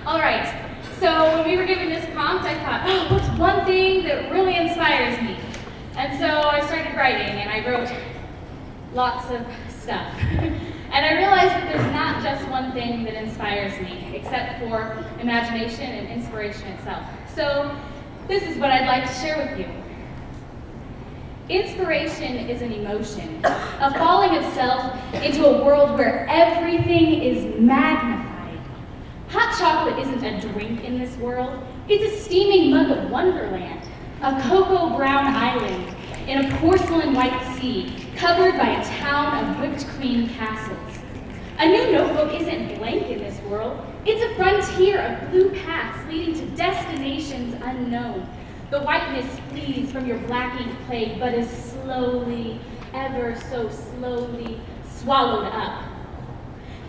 All right, so when we were given this prompt, I thought, oh, what's one thing that really inspires me? And so I started writing, and I wrote lots of stuff. And I realized that there's not just one thing that inspires me, except for imagination and inspiration itself. So this is what I'd like to share with you. Inspiration is an emotion, a falling of self into a world where everything is magnified. Hot chocolate isn't a drink in this world. It's a steaming mug of wonderland, a cocoa brown island in a porcelain white sea covered by a town of whipped cream castles. A new notebook isn't blank in this world. It's a frontier of blue paths leading to destinations unknown. The whiteness flees from your black ink plague, but is slowly, ever so slowly, swallowed up.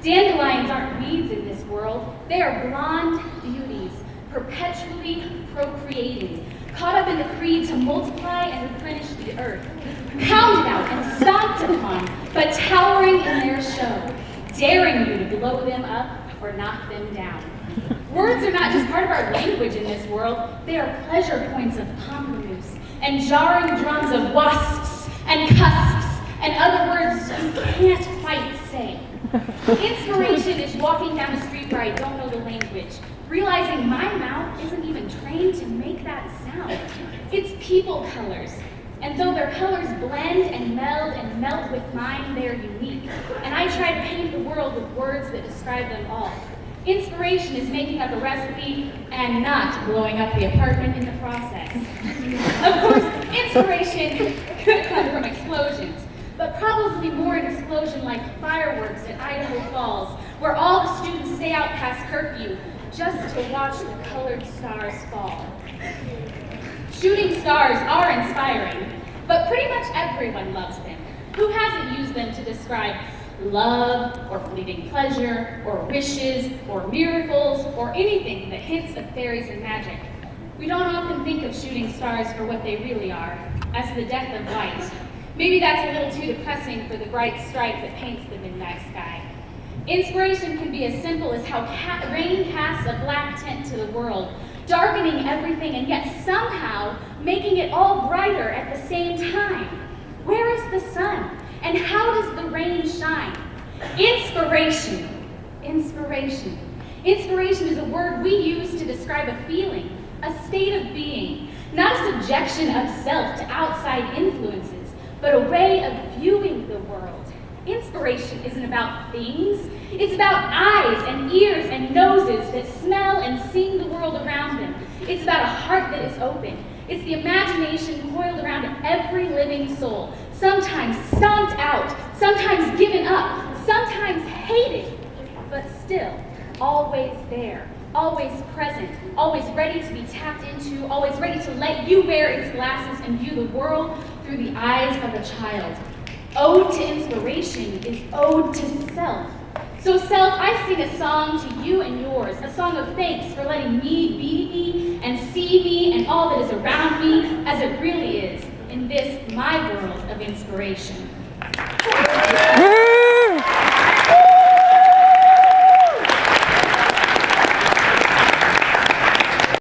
Dandelions aren't weeds in this world. They are blonde beauties, perpetually procreating, caught up in the creed to multiply and replenish the earth, pounded out and stomped upon, but towering in their show, daring you to blow them up or knock them down. Words are not just part of our language in this world, they are pleasure points of pomplamoose and jarring drums of wasps and cusps and other words you can't quite say. Inspiration is walking down a street where I don't know the language, realizing my mouth isn't even trained to make that sound. It's people colors, and though their colors blend and melt with mine, they are unique. And I try to paint the world with words that describe them all. Inspiration is making up a recipe and not blowing up the apartment in the process. Of course, inspiration could come from explosions, but probably more an explosion like fireworks at Idaho Falls, where all the students stay out past curfew just to watch the colored stars fall. Shooting stars are inspiring, but pretty much everyone loves them. Who hasn't used them to describe love, or fleeting pleasure, or wishes, or miracles, or anything that hints of fairies and magic? We don't often think of shooting stars for what they really are, as the death of light. Maybe that's a little too depressing for the bright stripe that paints the midnight sky. Inspiration can be as simple as how rain casts a black tint to the world, darkening everything and yet somehow making it all brighter at the same time. Where is the sun? And how does the rain shine? Inspiration. Inspiration. Inspiration is a word we use to describe a feeling, a state of being, not a subjection of self to outside influences, but a way of viewing the world. Inspiration isn't about things. It's about eyes and ears and noses that smell and sing the world around them. It's about a heart that is open. It's the imagination coiled around every living soul, sometimes stomped out, sometimes given up, sometimes hated, but still always there, always present, always ready to be tapped into, always ready to let you wear its glasses and view the world through the eyes of a child. Ode to inspiration is ode to self. So self, I sing a song to you and yours, a song of thanks for letting me be me and see me and all that is around me as it really is in this, my world of inspiration.